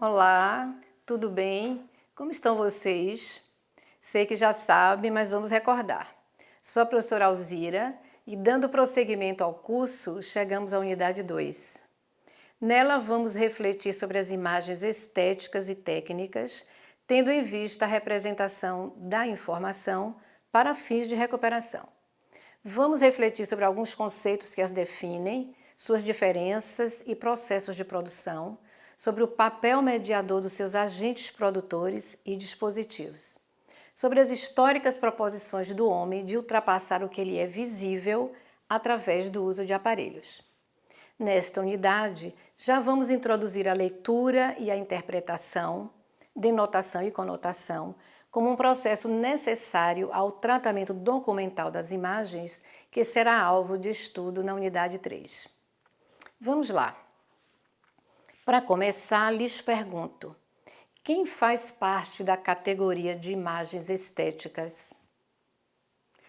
Olá, tudo bem? Como estão vocês? Sei que já sabem, mas vamos recordar. Sou a professora Alzira e, dando prosseguimento ao curso, chegamos à unidade 2. Nela vamos refletir sobre as imagens estéticas e técnicas, tendo em vista a representação da informação para fins de recuperação. Vamos refletir sobre alguns conceitos que as definem, suas diferenças e processos de produção, sobre o papel mediador dos seus agentes produtores e dispositivos, sobre as históricas proposições do homem de ultrapassar o que lhe é visível através do uso de aparelhos. Nesta unidade, já vamos introduzir a leitura e a interpretação, denotação e conotação, como um processo necessário ao tratamento documental das imagens, que será alvo de estudo na unidade 3. Vamos lá. Para começar, lhes pergunto: quem faz parte da categoria de imagens estéticas?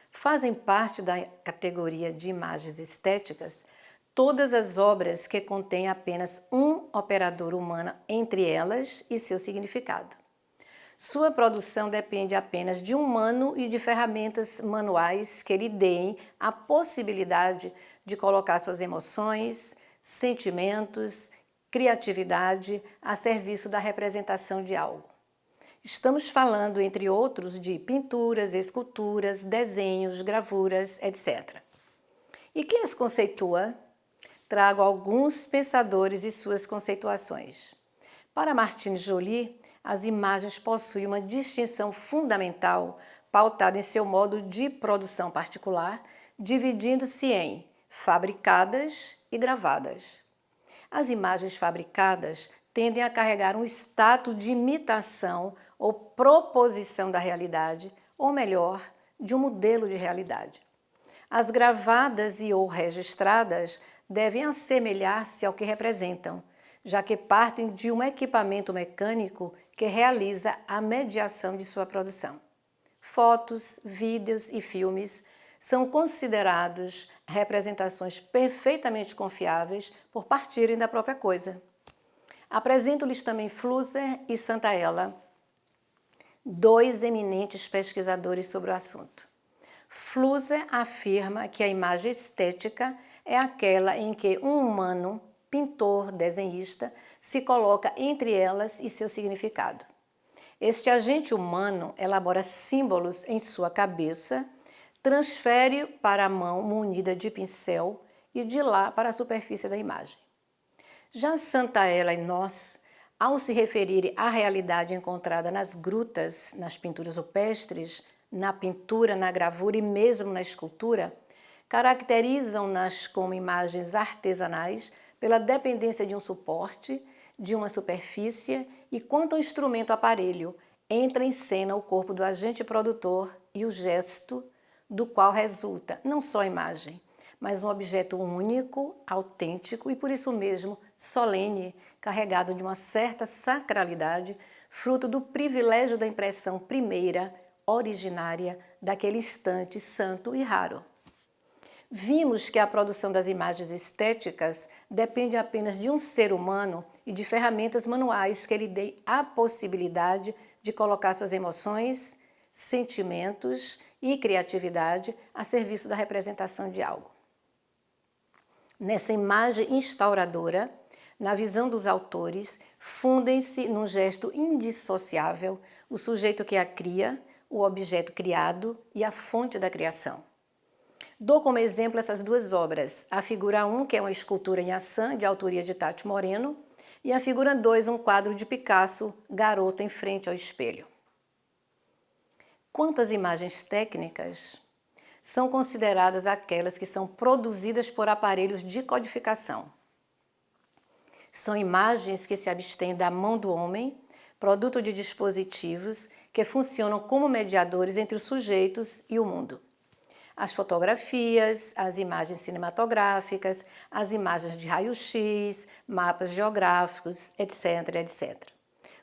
Fazem parte da categoria de imagens estéticas todas as obras que contêm apenas um operador humano entre elas e seu significado. Sua produção depende apenas de um humano e de ferramentas manuais que lhe deem a possibilidade de colocar suas emoções, sentimentos, criatividade a serviço da representação de algo. Estamos falando, entre outros, de pinturas, esculturas, desenhos, gravuras, etc. E quem as conceitua? Trago alguns pensadores e suas conceituações. Para Martine Joly, as imagens possuem uma distinção fundamental pautada em seu modo de produção particular, dividindo-se em fabricadas e gravadas. As imagens fabricadas tendem a carregar um status de imitação ou proposição da realidade, ou melhor, de um modelo de realidade. As gravadas e ou registradas devem assemelhar-se ao que representam, já que partem de um equipamento mecânico que realiza a mediação de sua produção. Fotos, vídeos e filmes são considerados representações perfeitamente confiáveis por partirem da própria coisa. Apresento-lhes também Flusser e Santaella, dois eminentes pesquisadores sobre o assunto. Flusser afirma que a imagem estética é aquela em que um humano, pintor, desenhista, se coloca entre elas e seu significado. Este agente humano elabora símbolos em sua cabeça, transfere para a mão munida de pincel e de lá para a superfície da imagem. Já Santaella e Noss, ao se referirem à realidade encontrada nas grutas, nas pinturas rupestres, na pintura, na gravura e mesmo na escultura, caracterizam-nas como imagens artesanais pela dependência de um suporte, de uma superfície e, quanto ao instrumento aparelho, entra em cena o corpo do agente produtor e o gesto do qual resulta não só a imagem, mas um objeto único, autêntico e por isso mesmo solene, carregado de uma certa sacralidade, fruto do privilégio da impressão primeira, originária, daquele instante santo e raro. Vimos que a produção das imagens estéticas depende apenas de um ser humano e de ferramentas manuais que lhe deem a possibilidade de colocar suas emoções, sentimentos e criatividade a serviço da representação de algo. Nessa imagem instauradora, na visão dos autores, fundem-se num gesto indissociável o sujeito que a cria, o objeto criado e a fonte da criação. Dou como exemplo essas duas obras, a figura 1, que é uma escultura em ação de autoria de Tati Moreno, e a figura 2, um quadro de Picasso, Garota em frente ao espelho. Quanto às imagens técnicas, são consideradas aquelas que são produzidas por aparelhos de codificação. São imagens que se abstêm da mão do homem, produto de dispositivos que funcionam como mediadores entre os sujeitos e o mundo. as fotografias, as imagens cinematográficas, as imagens de raio-x, mapas geográficos, etc, etc.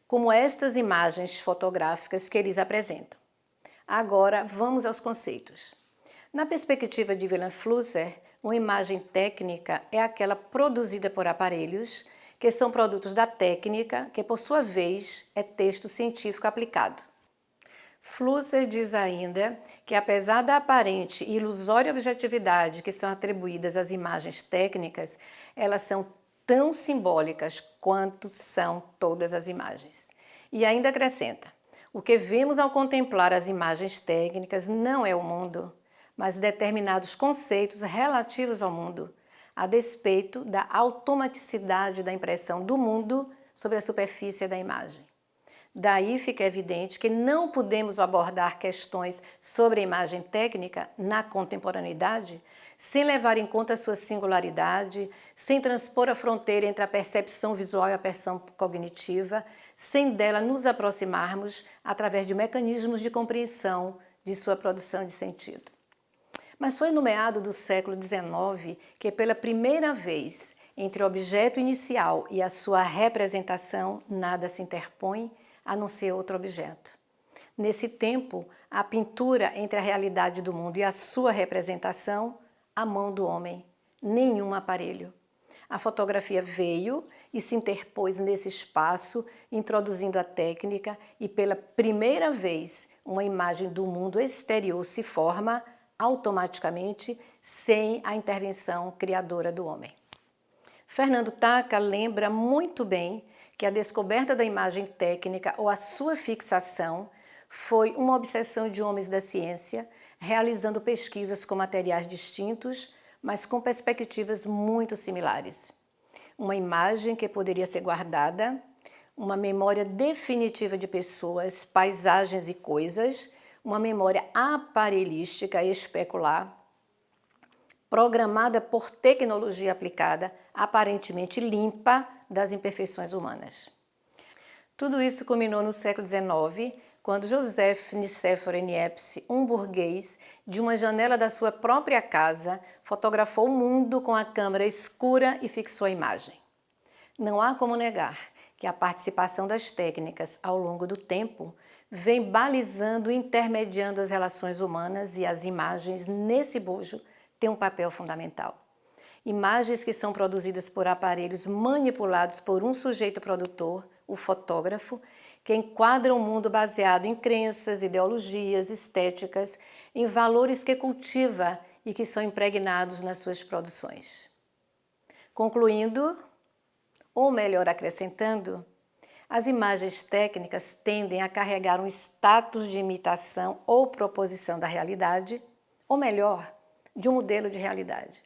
Como estas imagens fotográficas que eles apresentam. Agora, vamos aos conceitos. Na perspectiva de Wilhelm Flusser, uma imagem técnica é aquela produzida por aparelhos que são produtos da técnica, que por sua vez é texto científico aplicado. Flusser diz ainda que, apesar da aparente e ilusória objetividade que são atribuídas às imagens técnicas, elas são tão simbólicas quanto são todas as imagens. E ainda acrescenta: o que vemos ao contemplar as imagens técnicas não é o mundo, mas determinados conceitos relativos ao mundo, a despeito da automaticidade da impressão do mundo sobre a superfície da imagem. Daí fica evidente que não podemos abordar questões sobre a imagem técnica na contemporaneidade sem levar em conta a sua singularidade, sem transpor a fronteira entre a percepção visual e a percepção cognitiva, sem dela nos aproximarmos através de mecanismos de compreensão de sua produção de sentido. Mas foi no meado do século XIX que, pela primeira vez, entre o objeto inicial e a sua representação, nada se interpõe, a não ser outro objeto. Nesse tempo, a pintura entre a realidade do mundo e a sua representação, a mão do homem, nenhum aparelho. A fotografia veio e se interpôs nesse espaço, introduzindo a técnica, e pela primeira vez uma imagem do mundo exterior se forma automaticamente, sem a intervenção criadora do homem. Fernando Tacca lembra muito bem que a descoberta da imagem técnica ou a sua fixação foi uma obsessão de homens da ciência, realizando pesquisas com materiais distintos, mas com perspectivas muito similares. Uma imagem que poderia ser guardada, uma memória definitiva de pessoas, paisagens e coisas, uma memória aparelhística e especular, programada por tecnologia aplicada, aparentemente limpa das imperfeições humanas. Tudo isso culminou no século XIX, quando Joseph Nicéphore Niepce, um burguês, de uma janela da sua própria casa, fotografou o mundo com a câmera escura e fixou a imagem. Não há como negar que a participação das técnicas ao longo do tempo vem balizando e intermediando as relações humanas, e as imagens nesse bojo têm um papel fundamental. Imagens que são produzidas por aparelhos manipulados por um sujeito produtor, o fotógrafo, que enquadram o mundo baseado em crenças, ideologias, estéticas, em valores que cultiva e que são impregnados nas suas produções. Concluindo, ou melhor acrescentando, as imagens técnicas tendem a carregar um status de imitação ou proposição da realidade, ou melhor, de um modelo de realidade.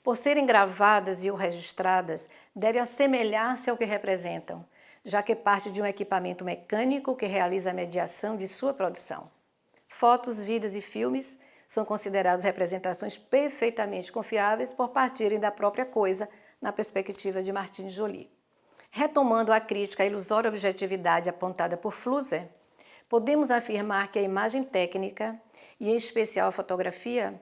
Por serem gravadas e ou registradas, devem assemelhar-se ao que representam, já que parte de um equipamento mecânico que realiza a mediação de sua produção. Fotos, vídeos e filmes são considerados representações perfeitamente confiáveis por partirem da própria coisa, na perspectiva de Martine Joly. Retomando a crítica à ilusória objetividade apontada por Flusser, podemos afirmar que a imagem técnica, e em especial a fotografia,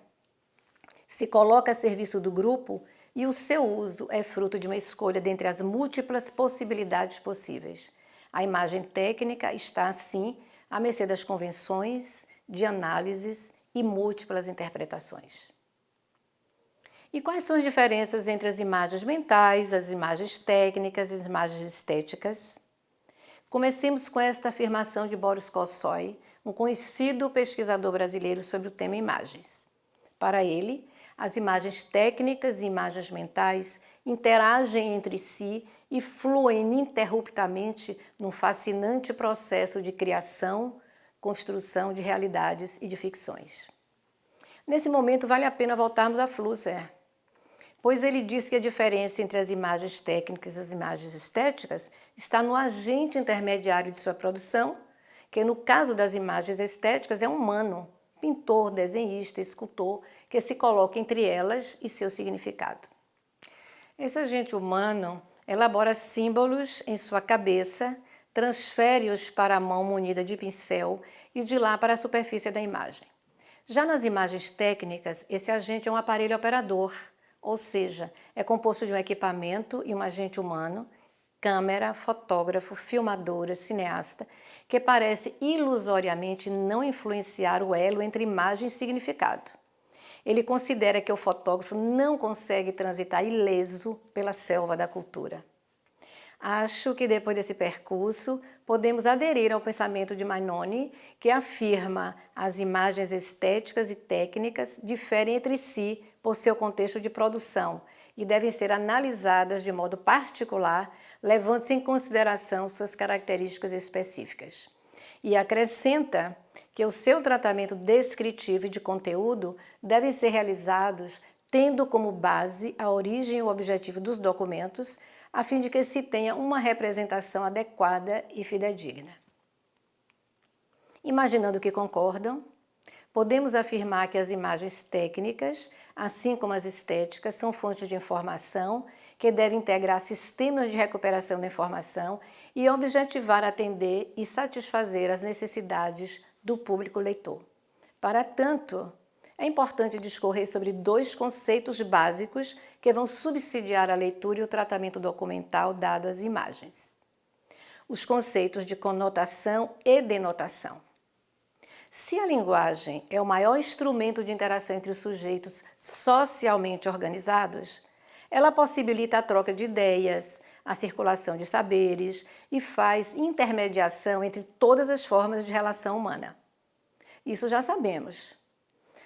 se coloca a serviço do grupo e o seu uso é fruto de uma escolha dentre as múltiplas possibilidades possíveis. A imagem técnica está, assim, à mercê das convenções, de análises e múltiplas interpretações. E quais são as diferenças entre as imagens mentais, as imagens técnicas e as imagens estéticas? Comecemos com esta afirmação de Boris Kosoy, um conhecido pesquisador brasileiro sobre o tema imagens. Para ele, as imagens técnicas e imagens mentais interagem entre si e fluem ininterruptamente num fascinante processo de criação, construção de realidades e de ficções. Nesse momento, vale a pena voltarmos a Flusser, pois ele diz que a diferença entre as imagens técnicas e as imagens estéticas está no agente intermediário de sua produção, que no caso das imagens estéticas é um humano, pintor, desenhista, escultor, que se coloca entre elas e seu significado. Esse agente humano elabora símbolos em sua cabeça, transfere-os para a mão munida de pincel e de lá para a superfície da imagem. Já nas imagens técnicas, esse agente é um aparelho operador, ou seja, é composto de um equipamento e um agente humano, câmera, fotógrafo, filmadora, cineasta, que parece ilusoriamente não influenciar o elo entre imagem e significado. Ele considera que o fotógrafo não consegue transitar ileso pela selva da cultura. Acho que depois desse percurso, podemos aderir ao pensamento de Magnoni, que afirma as imagens estéticas e técnicas diferem entre si por seu contexto de produção e devem ser analisadas de modo particular, levando-se em consideração suas características específicas. E acrescenta que o seu tratamento descritivo e de conteúdo devem ser realizados tendo como base a origem e o objetivo dos documentos, a fim de que se tenha uma representação adequada e fidedigna. Imaginando que concordam, podemos afirmar que as imagens técnicas, assim como as estéticas, são fontes de informação que devem integrar sistemas de recuperação da informação e objetivar, atender e satisfazer as necessidades do público leitor. Para tanto, é importante discorrer sobre dois conceitos básicos que vão subsidiar a leitura e o tratamento documental dado às imagens. Os conceitos de conotação e denotação. Se a linguagem é o maior instrumento de interação entre os sujeitos socialmente organizados, ela possibilita a troca de ideias, a circulação de saberes e faz intermediação entre todas as formas de relação humana. Isso já sabemos.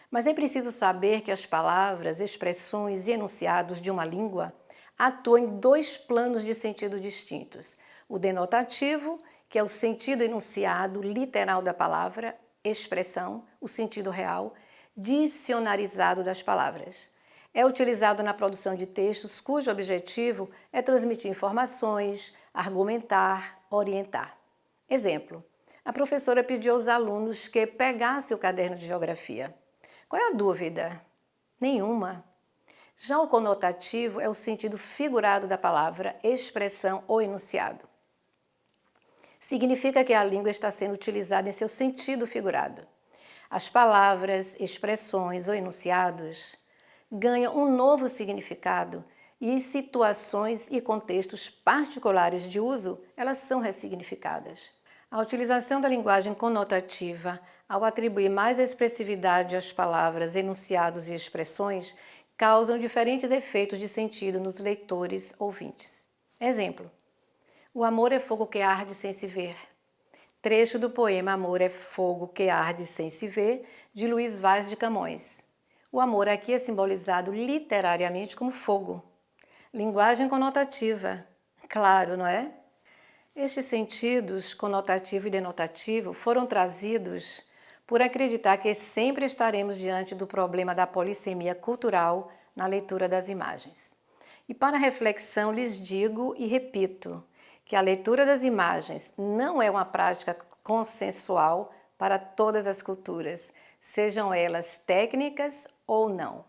Mas é preciso saber que as palavras, expressões e enunciados de uma língua atuam em dois planos de sentido distintos. O denotativo, que é o sentido enunciado literal da palavra, expressão, o sentido real, dicionarizado das palavras. É utilizado na produção de textos cujo objetivo é transmitir informações, argumentar, orientar. Exemplo, a professora pediu aos alunos que pegassem o caderno de geografia. Qual é a dúvida? Nenhuma. Já o conotativo é o sentido figurado da palavra, expressão ou enunciado. Significa que a língua está sendo utilizada em seu sentido figurado. As palavras, expressões ou enunciados ganham um novo significado e em situações e contextos particulares de uso, elas são ressignificadas. A utilização da linguagem conotativa, ao atribuir mais expressividade às palavras, enunciados e expressões, causam diferentes efeitos de sentido nos leitores ouvintes. Exemplo: o amor é fogo que arde sem se ver. Trecho do poema Amor é fogo que arde sem se ver, de Luís Vaz de Camões. O amor aqui é simbolizado literariamente como fogo. Linguagem conotativa. Claro, não é? Estes sentidos, conotativo e denotativo, foram trazidos por acreditar que sempre estaremos diante do problema da polissemia cultural na leitura das imagens. E para reflexão lhes digo e repito que a leitura das imagens não é uma prática consensual para todas as culturas, sejam elas técnicas ou não,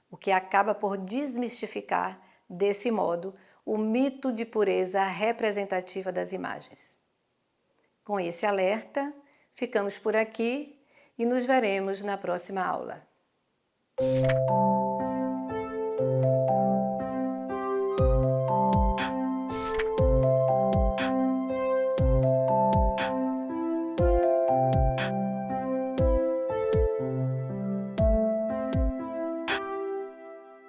o que acaba por desmistificar, desse modo, o mito de pureza representativa das imagens. Com esse alerta, ficamos por aqui e nos veremos na próxima aula.